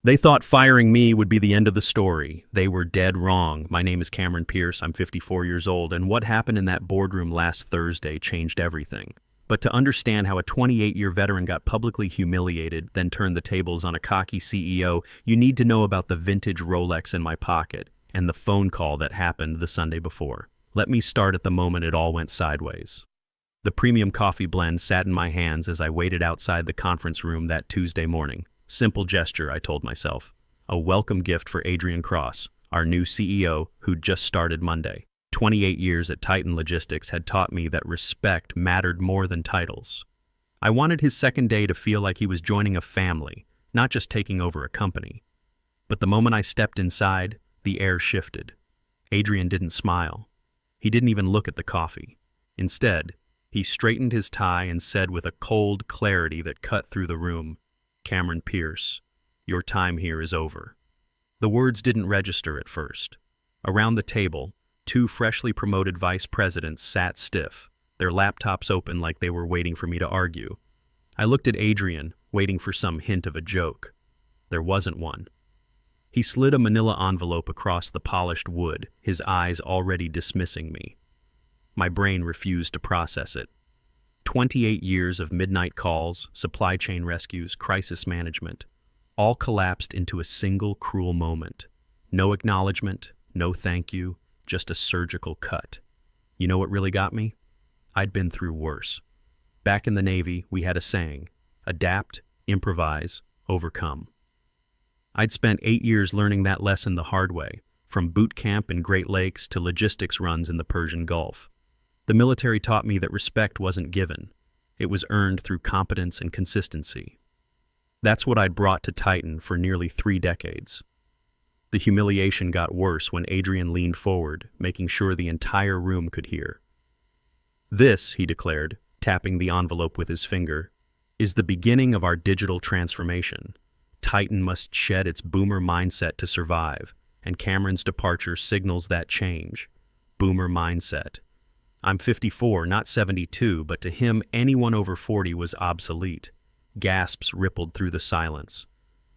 They thought firing me would be the end of the story. They were dead wrong. My name is Cameron Pierce. I'm 54 years old, and what happened in that boardroom last Thursday changed everything. But to understand how a 28-year veteran got publicly humiliated, then turned the tables on a cocky CEO, you need to know about the vintage Rolex in my pocket and the phone call that happened the Sunday before. Let me start at the moment it all went sideways. The premium coffee blend sat in my hands as I waited outside the conference room that Tuesday morning. Simple gesture, I told myself. A welcome gift for Adrian Cross, our new CEO who'd just started Monday. 28 years at Titan Logistics had taught me that respect mattered more than titles. I wanted his second day to feel like he was joining a family, not just taking over a company. But the moment I stepped inside, the air shifted. Adrian didn't smile. He didn't even look at the coffee. Instead, he straightened his tie and said with a cold clarity that cut through the room, "Cameron Pierce, your time here is over." The words didn't register at first. Around the table, two freshly promoted vice presidents sat stiff, their laptops open like they were waiting for me to argue. I looked at Adrian, waiting for some hint of a joke. There wasn't one. He slid a manila envelope across the polished wood, his eyes already dismissing me. My brain refused to process it. 28 years of midnight calls, supply chain rescues, crisis management, all collapsed into a single cruel moment. No acknowledgement, no thank you, just a surgical cut. You know what really got me? I'd been through worse. Back in the Navy, we had a saying, adapt, improvise, overcome. I'd spent 8 years learning that lesson the hard way, from boot camp in Great Lakes to logistics runs in the Persian Gulf. The military taught me that respect wasn't given. It was earned through competence and consistency. That's what I'd brought to Titan for nearly 3 decades. The humiliation got worse when Adrian leaned forward, making sure the entire room could hear. "This," he declared, tapping the envelope with his finger, "is the beginning of our digital transformation. Titan must shed its boomer mindset to survive, and Cameron's departure signals that change. Boomer mindset. I'm 54, not 72, but to him, anyone over 40 was obsolete." Gasps rippled through the silence.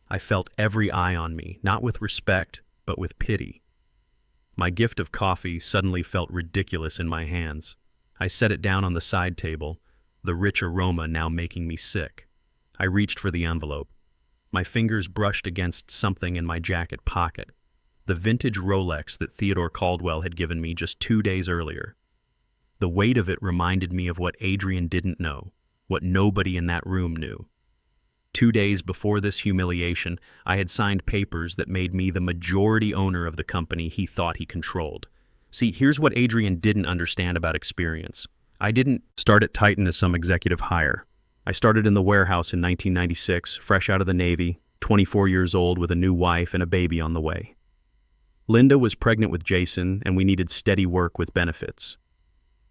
I felt every eye on me, not with respect, but with pity. My gift of coffee suddenly felt ridiculous in my hands. I set it down on the side table, the rich aroma now making me sick. I reached for the envelope. My fingers brushed against something in my jacket pocket, the vintage Rolex that Theodore Caldwell had given me just 2 days earlier. The weight of it reminded me of what Adrian didn't know, what nobody in that room knew. 2 days before this humiliation, I had signed papers that made me the majority owner of the company he thought he controlled. See, here's what Adrian didn't understand about experience. I didn't start at Titan as some executive hire. I started in the warehouse in 1996, fresh out of the Navy, 24 years old with a new wife and a baby on the way. Linda was pregnant with Jason, and we needed steady work with benefits.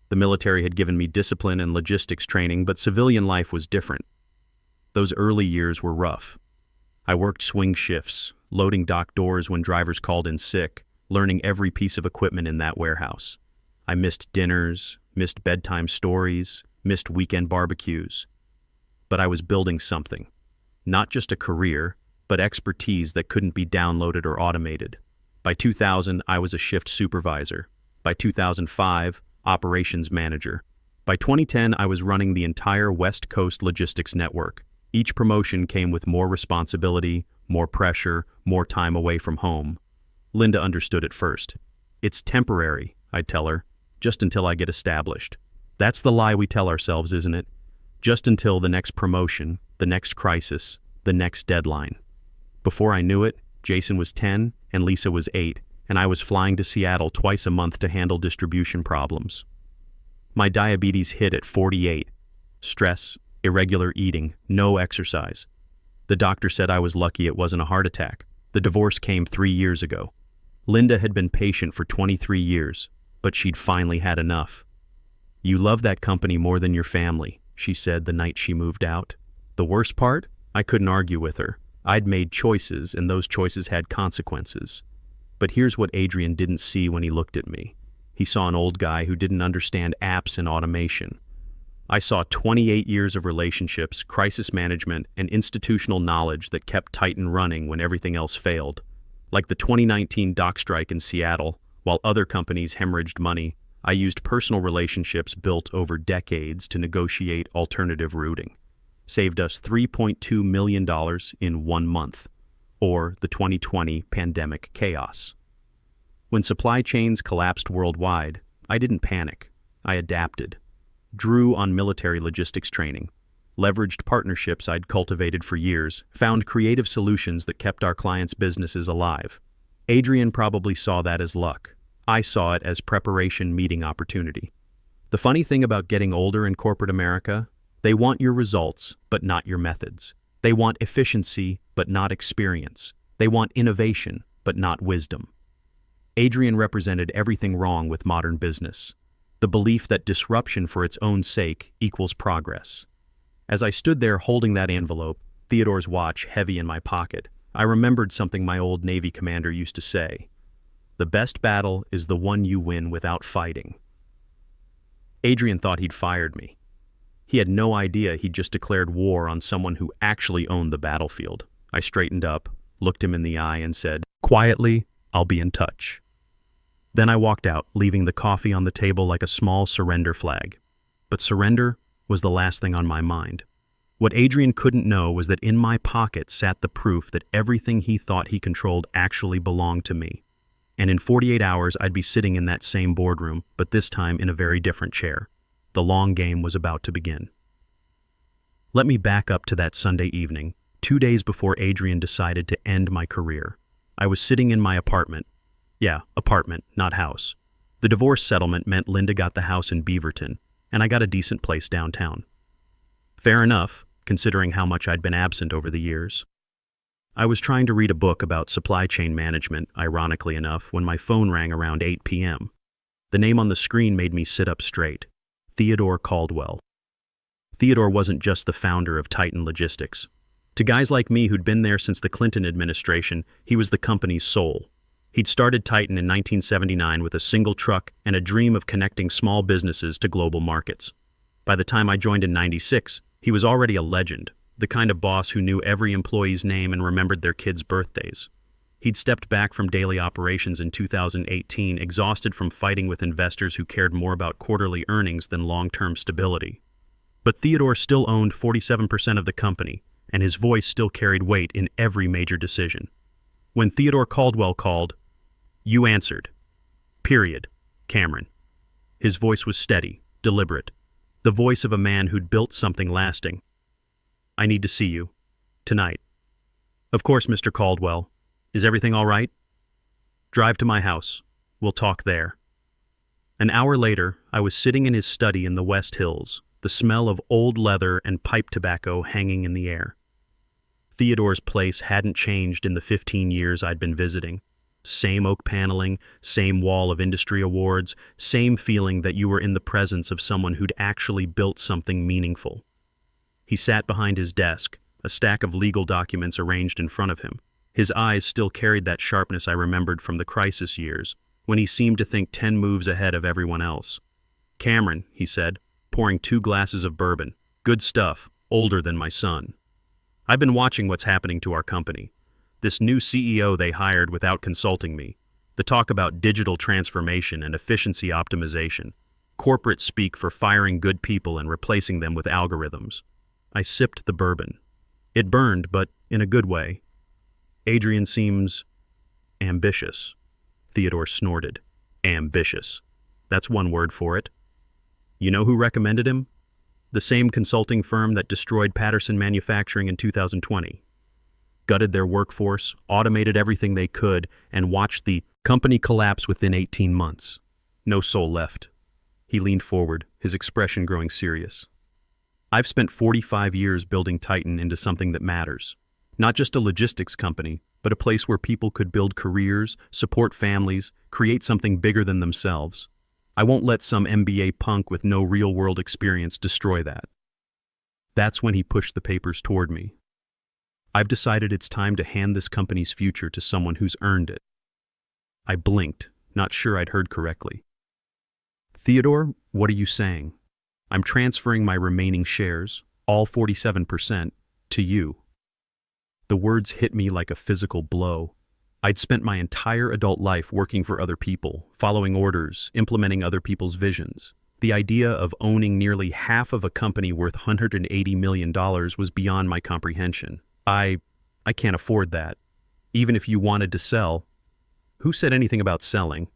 The military had given me discipline and logistics training, but civilian life was different. Those early years were rough. I worked swing shifts, loading dock doors when drivers called in sick, learning every piece of equipment in that warehouse. I missed dinners, missed bedtime stories, missed weekend barbecues. But I was building something. Not just a career, but expertise that couldn't be downloaded or automated. By 2000, I was a shift supervisor. By 2005, operations manager. By 2010, I was running the entire West Coast logistics network. Each promotion came with more responsibility, more pressure, more time away from home. Linda understood at first. "It's temporary," I'd tell her, "just until I get established." That's the lie we tell ourselves, isn't it? Just until the next promotion, the next crisis, the next deadline. Before I knew it, Jason was 10 and Lisa was 8, and I was flying to Seattle twice a month to handle distribution problems. My diabetes hit at 48. Stress, irregular eating, no exercise. The doctor said I was lucky it wasn't a heart attack. The divorce came 3 years ago. Linda had been patient for 23 years, but she'd finally had enough. "You love that company more than your family," she said the night she moved out. The worst part? I couldn't argue with her. I'd made choices, and those choices had consequences. But here's what Adrian didn't see when he looked at me. He saw an old guy who didn't understand apps and automation. I saw 28 years of relationships, crisis management, and institutional knowledge that kept Titan running when everything else failed. Like the 2019 dock strike in Seattle, while other companies hemorrhaged money, I used personal relationships built over decades to negotiate alternative routing. Saved us $3.2 million in 1 month, or the 2020 pandemic chaos. When supply chains collapsed worldwide, I didn't panic. I adapted, drew on military logistics training, leveraged partnerships I'd cultivated for years, found creative solutions that kept our clients' businesses alive. Adrian probably saw that as luck. I saw it as preparation meeting opportunity. The funny thing about getting older in corporate America, they want your results, but not your methods. They want efficiency, but not experience. They want innovation, but not wisdom. Adrian represented everything wrong with modern business. The belief that disruption for its own sake equals progress. As I stood there holding that envelope, Theodore's watch heavy in my pocket, I remembered something my old Navy commander used to say. The best battle is the one you win without fighting. Adrian thought he'd fired me. He had no idea he'd just declared war on someone who actually owned the battlefield. I straightened up, looked him in the eye, and said, "Quietly, I'll be in touch." Then I walked out, leaving the coffee on the table like a small surrender flag. But surrender was the last thing on my mind. What Adrian couldn't know was that in my pocket sat the proof that everything he thought he controlled actually belonged to me. And in 48 hours, I'd be sitting in that same boardroom, but this time in a very different chair. The long game was about to begin. Let me back up to that Sunday evening, 2 days before Adrian decided to end my career. I was sitting in my apartment. Yeah, apartment, not house. The divorce settlement meant Linda got the house in Beaverton, and I got a decent place downtown. Fair enough, considering how much I'd been absent over the years. I was trying to read a book about supply chain management, ironically enough, when my phone rang around 8 p.m. The name on the screen made me sit up straight. Theodore Caldwell. Theodore wasn't just the founder of Titan Logistics. To guys like me who'd been there since the Clinton administration, he was the company's soul. He'd started Titan in 1979 with a single truck and a dream of connecting small businesses to global markets. By the time I joined in '96, he was already a legend, the kind of boss who knew every employee's name and remembered their kids' birthdays. He'd stepped back from daily operations in 2018, exhausted from fighting with investors who cared more about quarterly earnings than long-term stability. But Theodore still owned 47% of the company, and his voice still carried weight in every major decision. When Theodore Caldwell called, "You answered. Period. Cameron." His voice was steady, deliberate, the voice of a man who'd built something lasting. "I need to see you. Tonight." "Of course, Mr. Caldwell. Is everything all right?" "Drive to my house. We'll talk there." An hour later, I was sitting in his study in the West Hills, the smell of old leather and pipe tobacco hanging in the air. Theodore's place hadn't changed in the 15 years I'd been visiting. Same oak paneling, same wall of industry awards, same feeling that you were in the presence of someone who'd actually built something meaningful. He sat behind his desk, a stack of legal documents arranged in front of him. His eyes still carried that sharpness I remembered from the crisis years, when he seemed to think 10 moves ahead of everyone else. "Cameron," he said, pouring 2 glasses of bourbon. "Good stuff, older than my son. I've been watching what's happening to our company. This new CEO they hired without consulting me. The talk about digital transformation and efficiency optimization. Corporate speak for firing good people and replacing them with algorithms." I sipped the bourbon. It burned, but in a good way. "Adrian seems ambitious." Theodore snorted. "Ambitious. That's one word for it. You know who recommended him? The same consulting firm that destroyed Patterson Manufacturing in 2020. Gutted their workforce, automated everything they could, and watched the company collapse within 18 months. No soul left." He leaned forward, his expression growing serious. "I've spent 45 years building Titan into something that matters. Not just a logistics company, but a place where people could build careers, support families, create something bigger than themselves. I won't let some MBA punk with no real-world experience destroy that." That's when he pushed the papers toward me. "I've decided it's time to hand this company's future to someone who's earned it." I blinked, not sure I'd heard correctly. "Theodore, what are you saying?" I'm transferring my remaining shares, all 47%, to you." The words hit me like a physical blow. I'd spent my entire adult life working for other people, following orders, implementing other people's visions. The idea of owning nearly half of a company worth $180 million was beyond my comprehension. I can't afford that. Even if you wanted to sell. Who said anything about selling?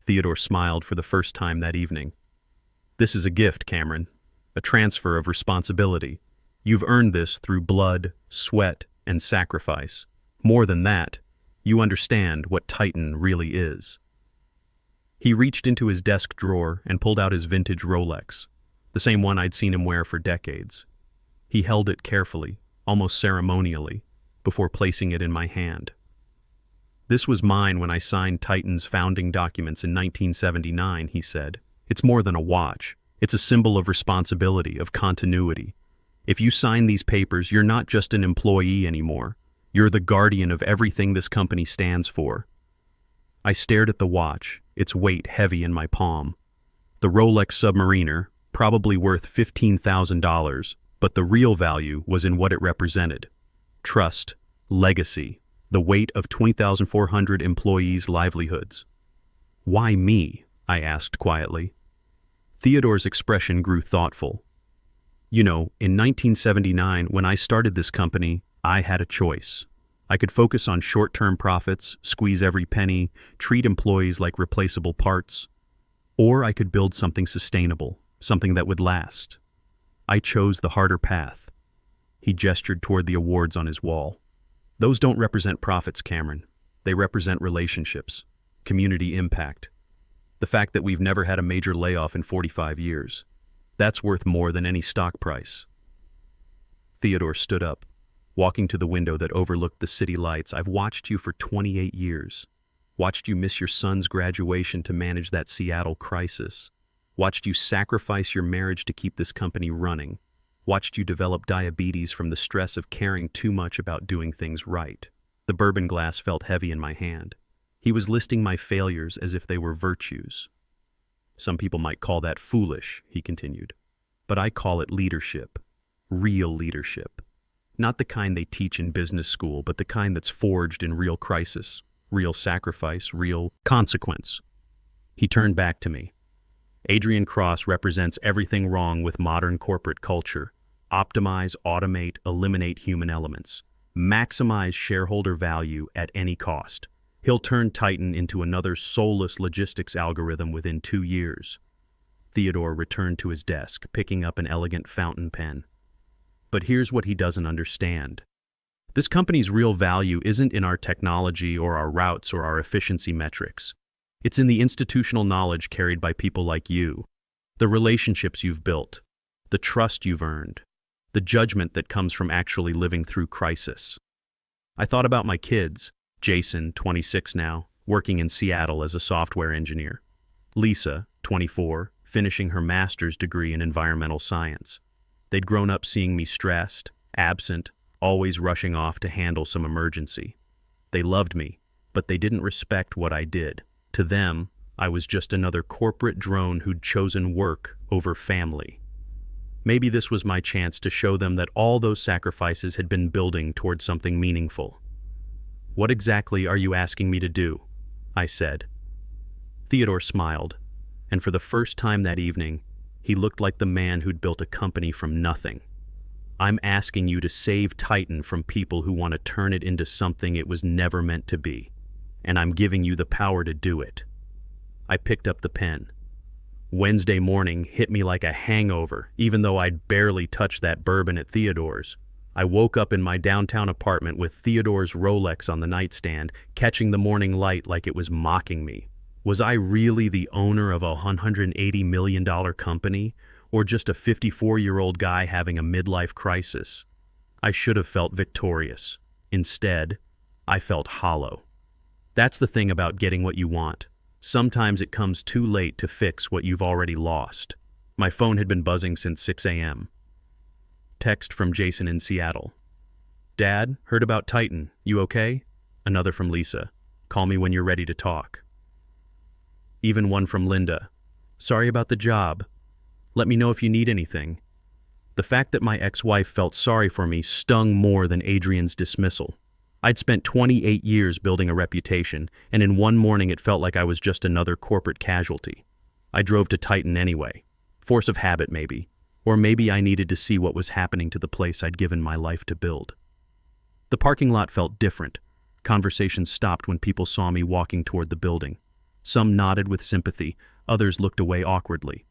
Theodore smiled for the first time that evening. This is a gift, Cameron. A transfer of responsibility. You've earned this through blood, sweat, and sacrifice. More than that, you understand what Titan really is. He reached into his desk drawer and pulled out his vintage Rolex, the same one I'd seen him wear for decades. He held it carefully, almost ceremonially, before placing it in my hand. "This was mine when I signed Titan's founding documents in 1979, he said. "It's more than a watch. It's a symbol of responsibility, of continuity. If you sign these papers, you're not just an employee anymore. You're the guardian of everything this company stands for." I stared at the watch, its weight heavy in my palm. The Rolex Submariner, probably worth $15,000, but the real value was in what it represented. Trust, legacy, the weight of 20,400 employees' livelihoods. "Why me?" I asked quietly. Theodore's expression grew thoughtful. "You know, in 1979, when I started this company, I had a choice. I could focus on short-term profits, squeeze every penny, treat employees like replaceable parts. Or I could build something sustainable, something that would last. I chose the harder path." He gestured toward the awards on his wall. "Those don't represent profits, Cameron. They represent relationships, community impact. The fact that we've never had a major layoff in 45 years. That's worth more than any stock price." Theodore stood up, walking to the window that overlooked the city lights. "I've watched you for 28 years. Watched you miss your son's graduation to manage that Seattle crisis. Watched you sacrifice your marriage to keep this company running. Watched you develop diabetes from the stress of caring too much about doing things right." The bourbon glass felt heavy in my hand. He was listing my failures as if they were virtues. "Some people might call that foolish," he continued. "But I call it leadership. Real leadership. Not the kind they teach in business school, but the kind that's forged in real crisis, real sacrifice, real consequence." He turned back to me. "Adrian Cross represents everything wrong with modern corporate culture. Optimize, automate, eliminate human elements. Maximize shareholder value at any cost. He'll turn Titan into another soulless logistics algorithm within 2 years." Theodore returned to his desk, picking up an elegant fountain pen. "But here's what he doesn't understand. This company's real value isn't in our technology or our routes or our efficiency metrics. It's in the institutional knowledge carried by people like you, the relationships you've built, the trust you've earned, the judgment that comes from actually living through crisis." I thought about my kids, Jason, 26 now, working in Seattle as a software engineer. Lisa, 24, finishing her master's degree in environmental science. They'd grown up seeing me stressed, absent, always rushing off to handle some emergency. They loved me, but they didn't respect what I did. To them, I was just another corporate drone who'd chosen work over family. Maybe this was my chance to show them that all those sacrifices had been building toward something meaningful. "What exactly are you asking me to do?" I said. Theodore smiled, and for the first time that evening, he looked like the man who'd built a company from nothing. "I'm asking you to save Titan from people who want to turn it into something it was never meant to be, and I'm giving you the power to do it." I picked up the pen. Wednesday morning hit me like a hangover, even though I'd barely touched that bourbon at Theodore's. I woke up in my downtown apartment with Theodore's Rolex on the nightstand, catching the morning light like it was mocking me. Was I really the owner of a $180 million company, or just a 54-year-old guy having a midlife crisis? I should have felt victorious. Instead, I felt hollow. That's the thing about getting what you want. Sometimes it comes too late to fix what you've already lost. My phone had been buzzing since 6 a.m. Text from Jason in Seattle. "Dad, heard about Titan. You okay?" Another from Lisa. "Call me when you're ready to talk." Even one from Linda. "Sorry about the job. Let me know if you need anything. The fact that my ex-wife felt sorry for me stung more than Adrian's dismissal. I'd spent 28 years building a reputation, and in one morning it felt like I was just another corporate casualty. I drove to Titan anyway. Force of habit, maybe. Or maybe I needed to see what was happening to the place I'd given my life to build. The parking lot felt different. Conversations stopped when people saw me walking toward the building. Some nodded with sympathy, others looked away awkwardly.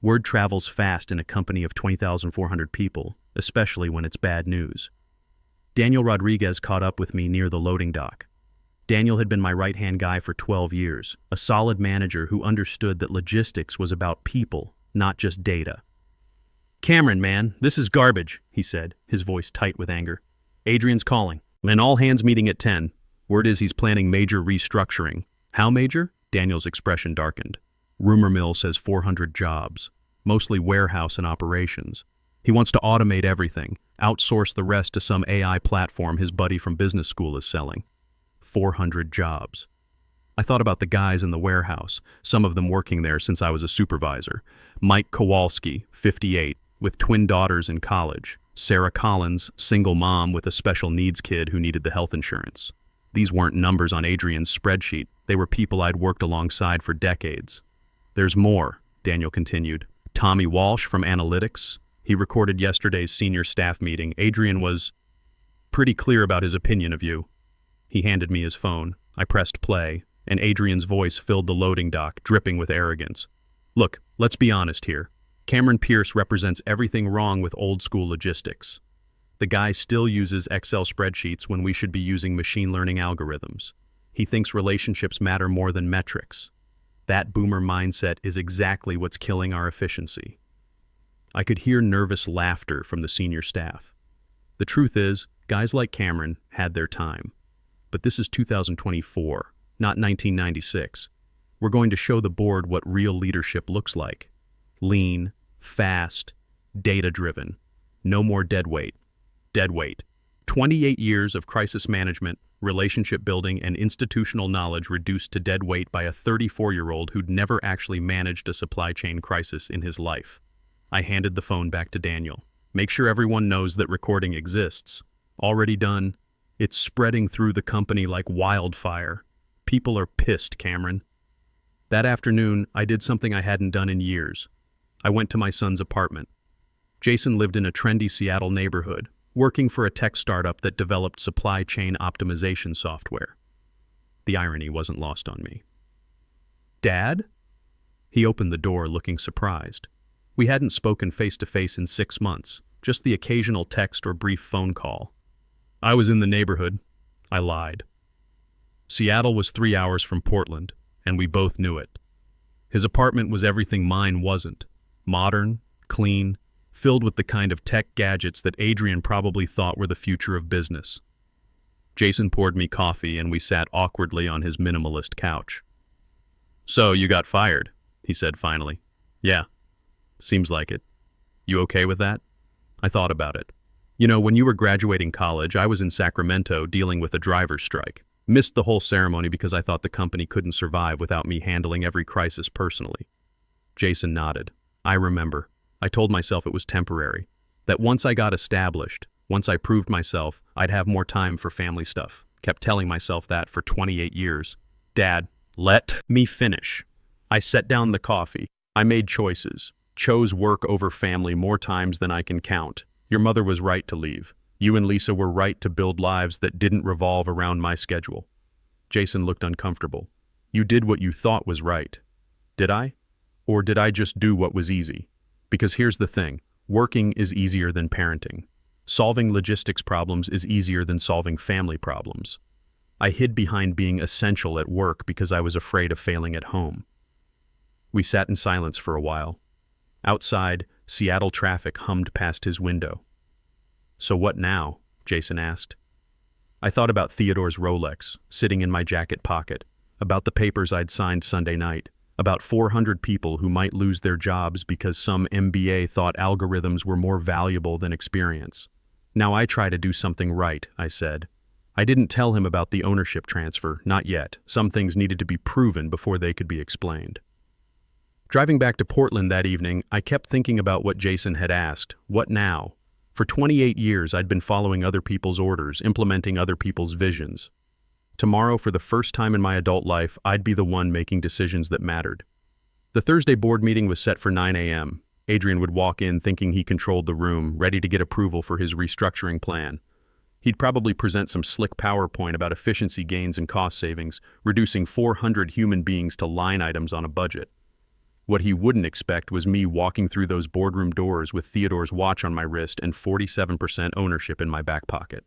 Word travels fast in a company of 20,400 people, especially when it's bad news. Daniel Rodriguez caught up with me near the loading dock. Daniel had been my right-hand guy for 12 years, a solid manager who understood that logistics was about people, not just data. "Cameron, man, this is garbage," he said, his voice tight with anger. "Adrian's calling. An all-hands meeting at 10. Word is he's planning major restructuring." "How major?" Daniel's expression darkened. "Rumor mill says 400 jobs, mostly warehouse and operations. He wants to automate everything, outsource the rest to some AI platform his buddy from business school is selling. 400 jobs. I thought about the guys in the warehouse, some of them working there since I was a supervisor. Mike Kowalski, 58, with twin daughters in college. Sarah Collins, single mom with a special needs kid who needed the health insurance. These weren't numbers on Adrian's spreadsheet. They were people I'd worked alongside for decades. "There's more," Daniel continued. "Tommy Walsh from Analytics. He recorded yesterday's senior staff meeting. Adrian was pretty clear about his opinion of you." He handed me his phone. I pressed play, and Adrian's voice filled the loading dock, dripping with arrogance. "Look, let's be honest here. Cameron Pierce represents everything wrong with old-school logistics. The guy still uses Excel spreadsheets when we should be using machine learning algorithms. He thinks relationships matter more than metrics. That boomer mindset is exactly what's killing our efficiency." I could hear nervous laughter from the senior staff. The truth is, guys like Cameron had their time. But this is 2024, not 1996. We're going to show the board what real leadership looks like. Lean, fast, data-driven. No more dead weight. Dead weight. 28 years of crisis management, relationship building, and institutional knowledge reduced to dead weight by a 34-year-old who'd never actually managed a supply chain crisis in his life. I handed the phone back to Daniel. "Make sure everyone knows that recording exists." "Already done. It's spreading through the company like wildfire. People are pissed, Cameron." That afternoon, I did something I hadn't done in years. I went to my son's apartment. Jason lived in a trendy Seattle neighborhood, working for a tech startup that developed supply chain optimization software. The irony wasn't lost on me. "Dad?" He opened the door looking surprised. We hadn't spoken face-to-face in 6 months, just the occasional text or brief phone call. "I was in the neighborhood." I lied. Seattle was 3 hours from Portland, and we both knew it. His apartment was everything mine wasn't. Modern, clean, filled with the kind of tech gadgets that Adrian probably thought were the future of business. Jason poured me coffee and we sat awkwardly on his minimalist couch. "So, you got fired," he said finally. "Yeah, seems like it. You okay with that?" I thought about it. "You know, when you were graduating college, I was in Sacramento dealing with a driver's strike. Missed the whole ceremony because I thought the company couldn't survive without me handling every crisis personally." Jason nodded. "I remember. I told myself it was temporary. That once I got established, once I proved myself, I'd have more time for family stuff. Kept telling myself that for 28 years. Dad, let me finish." I set down the coffee. "I made choices. Chose work over family more times than I can count. Your mother was right to leave. You and Lisa were right to build lives that didn't revolve around my schedule." Jason looked uncomfortable. "You did what you thought was right. Did I? Or did I just do what was easy? Because here's the thing, working is easier than parenting. Solving logistics problems is easier than solving family problems. I hid behind being essential at work because I was afraid of failing at home." We sat in silence for a while. Outside, Seattle traffic hummed past his window. "So what now?" Jason asked. I thought about Theodore's Rolex, sitting in my jacket pocket, about the papers I'd signed Sunday night, about 400 people who might lose their jobs because some MBA thought algorithms were more valuable than experience. "Now I try to do something right," I said. I didn't tell him about the ownership transfer, not yet. Some things needed to be proven before they could be explained. Driving back to Portland that evening, I kept thinking about what Jason had asked. What now? For 28 years, I'd been following other people's orders, implementing other people's visions. Tomorrow, for the first time in my adult life, I'd be the one making decisions that mattered. The Thursday board meeting was set for 9 a.m. Adrian would walk in thinking he controlled the room, ready to get approval for his restructuring plan. He'd probably present some slick PowerPoint about efficiency gains and cost savings, reducing 400 human beings to line items on a budget. What he wouldn't expect was me walking through those boardroom doors with Theodore's watch on my wrist and 47% ownership in my back pocket.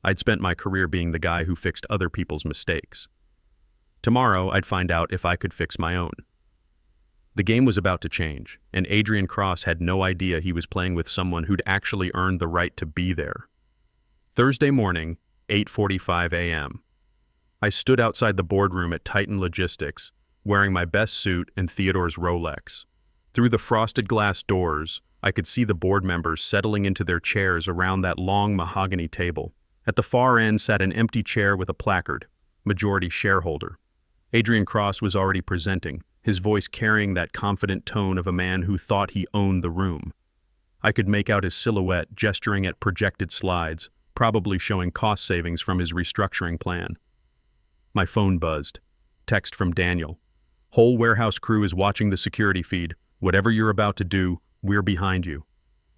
I'd spent my career being the guy who fixed other people's mistakes. Tomorrow, I'd find out if I could fix my own. The game was about to change, and Adrian Cross had no idea he was playing with someone who'd actually earned the right to be there. Thursday morning, 8:45 a.m. I stood outside the boardroom at Titan Logistics, wearing my best suit and Theodore's Rolex. Through the frosted glass doors, I could see the board members settling into their chairs around that long mahogany table. At the far end sat an empty chair with a placard, majority shareholder. Adrian Cross was already presenting, his voice carrying that confident tone of a man who thought he owned the room. I could make out his silhouette gesturing at projected slides, probably showing cost savings from his restructuring plan. My phone buzzed. Text from Daniel. Whole warehouse crew is watching the security feed. Whatever you're about to do, we're behind you.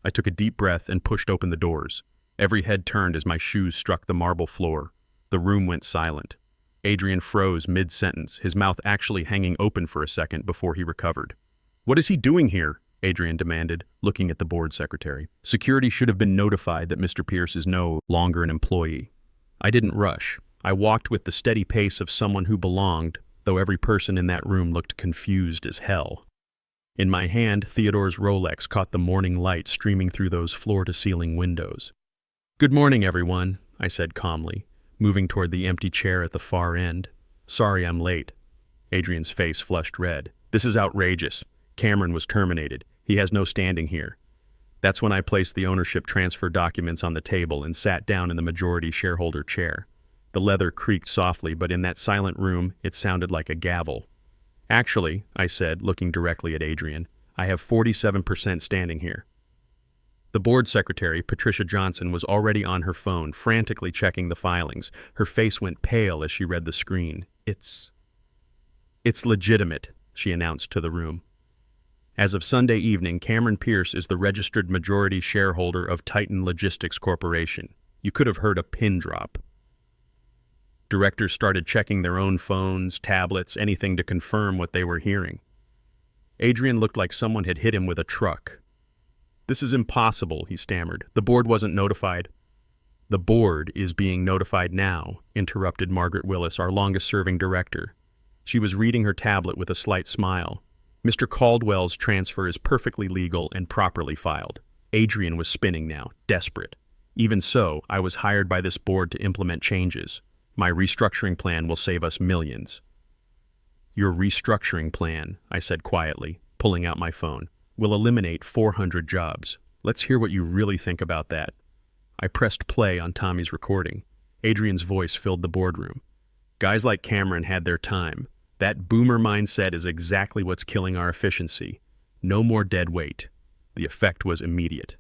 I took a deep breath and pushed open the doors. Every head turned as my shoes struck the marble floor. The room went silent. Adrian froze mid-sentence, his mouth actually hanging open for a second before he recovered. "What is he doing here?" Adrian demanded, looking at the board secretary. "Security should have been notified that Mr. Pierce is no longer an employee." I didn't rush. I walked with the steady pace of someone who belonged, though every person in that room looked confused as hell. In my hand, Theodore's Rolex caught the morning light streaming through those floor-to-ceiling windows. "Good morning, everyone," I said calmly, moving toward the empty chair at the far end. "Sorry I'm late." Adrian's face flushed red. "This is outrageous. Cameron was terminated. He has no standing here." That's when I placed the ownership transfer documents on the table and sat down in the majority shareholder chair. The leather creaked softly, but in that silent room, it sounded like a gavel. "Actually," I said, looking directly at Adrian, "I have 47% standing here." The board secretary, Patricia Johnson, was already on her phone, frantically checking the filings. Her face went pale as she read the screen. It's legitimate," she announced to the room. "As of Sunday evening, Cameron Pierce is the registered majority shareholder of Titan Logistics Corporation." You could have heard a pin drop. Directors started checking their own phones, tablets, anything to confirm what they were hearing. Adrian looked like someone had hit him with a truck. "This is impossible," he stammered. "The board wasn't notified." "The board is being notified now," interrupted Margaret Willis, our longest-serving director. She was reading her tablet with a slight smile. "Mr. Caldwell's transfer is perfectly legal and properly filed." Adrian was spinning now, desperate. "Even so, I was hired by this board to implement changes. My restructuring plan will save us millions." "Your restructuring plan," I said quietly, pulling out my phone, "will eliminate 400 jobs. Let's hear what you really think about that." I pressed play on Tommy's recording. Adrian's voice filled the boardroom. "Guys like Cameron had their time. That boomer mindset is exactly what's killing our efficiency. No more dead weight." The effect was immediate.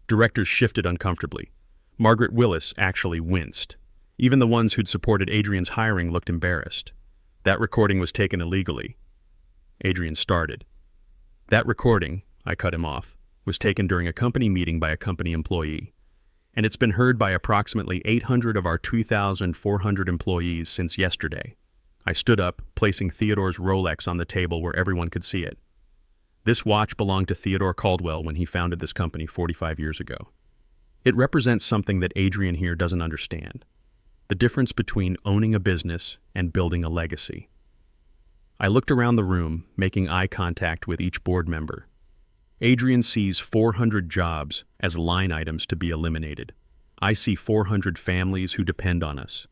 Directors shifted uncomfortably. Margaret Willis actually winced. Even the ones who'd supported Adrian's hiring looked embarrassed. "That recording was taken illegally." Adrian started. "That recording," I cut him off, "was taken during a company meeting by a company employee. And it's been heard by approximately 800 of our 2,400 employees since yesterday." I stood up, placing Theodore's Rolex on the table where everyone could see it. This watch belonged to Theodore Caldwell when he founded this company 45 years ago. It represents something that Adrian here doesn't understand. The difference between owning a business and building a legacy. I looked around the room, making eye contact with each board member. Adrian sees 400 jobs as line items to be eliminated. I see 400 families who depend on us.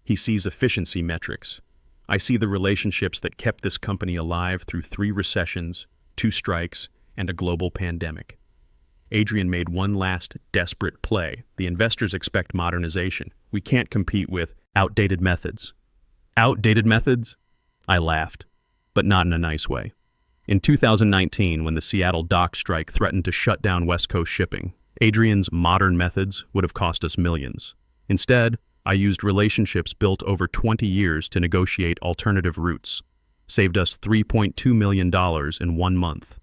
He sees efficiency metrics. I see the relationships that kept this company alive through 3 recessions, 2 strikes, and a global pandemic. Adrian made one last desperate play. The investors expect modernization. We can't compete with outdated methods. Outdated methods? I laughed, but not in a nice way. In 2019, when the Seattle dock strike threatened to shut down West Coast shipping, Adrian's modern methods would have cost us millions. Instead, I used relationships built over 20 years to negotiate alternative routes. Saved us $3.2 million in 1 month.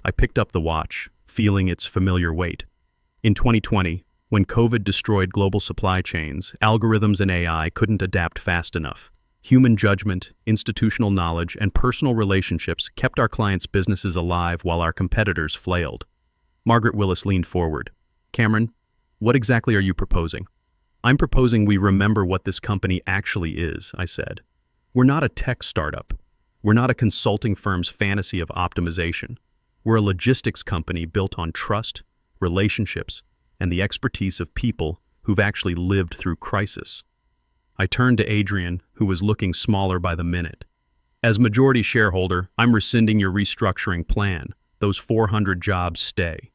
I picked up the watch, feeling its familiar weight. In 2020, when COVID destroyed global supply chains, algorithms and AI couldn't adapt fast enough. Human judgment, institutional knowledge, and personal relationships kept our clients' businesses alive while our competitors flailed. Margaret Willis leaned forward. Cameron, what exactly are you proposing? I'm proposing we remember what this company actually is, I said. We're not a tech startup. We're not a consulting firm's fantasy of optimization. We're a logistics company built on trust, relationships, and the expertise of people who've actually lived through crisis. I turned to Adrian, who was looking smaller by the minute. As majority shareholder, I'm rescinding your restructuring plan. Those 400 jobs stay.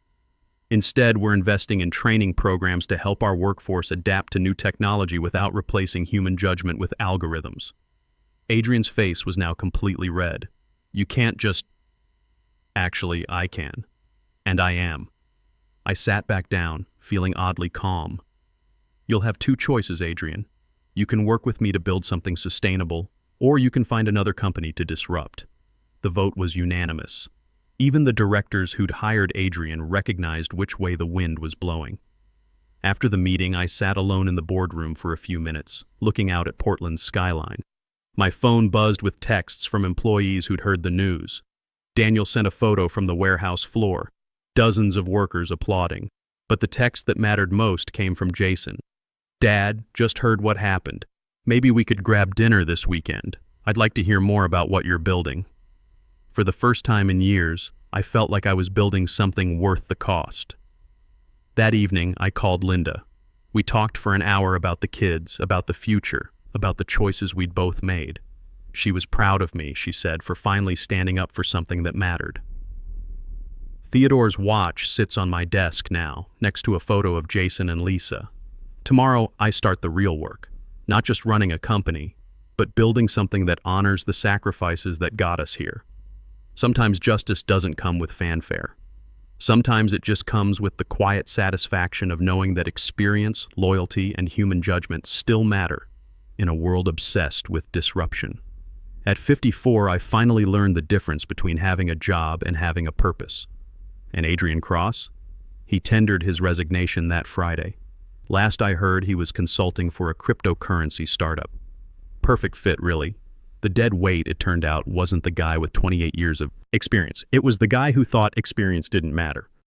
Instead, we're investing in training programs to help our workforce adapt to new technology without replacing human judgment with algorithms. Adrian's face was now completely red. You can't just... Actually, I can. And I am. I sat back down, feeling oddly calm. You'll have 2 choices, Adrian. You can work with me to build something sustainable, or you can find another company to disrupt. The vote was unanimous. Even the directors who'd hired Adrian recognized which way the wind was blowing. After the meeting, I sat alone in the boardroom for a few minutes, looking out at Portland's skyline. My phone buzzed with texts from employees who'd heard the news. Daniel sent a photo from the warehouse floor, dozens of workers applauding. But the text that mattered most came from Jason. Dad, just heard what happened. Maybe we could grab dinner this weekend. I'd like to hear more about what you're building. For the first time in years, I felt like I was building something worth the cost. That evening, I called Linda. We talked for an hour about the kids, about the future, about the choices we'd both made. She was proud of me, she said, for finally standing up for something that mattered. Theodore's watch sits on my desk now, next to a photo of Jason and Lisa. Tomorrow, I start the real work, not just running a company, but building something that honors the sacrifices that got us here. Sometimes justice doesn't come with fanfare. Sometimes it just comes with the quiet satisfaction of knowing that experience, loyalty, and human judgment still matter in a world obsessed with disruption. At 54, I finally learned the difference between having a job and having a purpose. And Adrian Cross? He tendered his resignation that Friday. Last I heard, he was consulting for a cryptocurrency startup. Perfect fit, really. The dead weight, it turned out, wasn't the guy with 28 years of experience. It was the guy who thought experience didn't matter.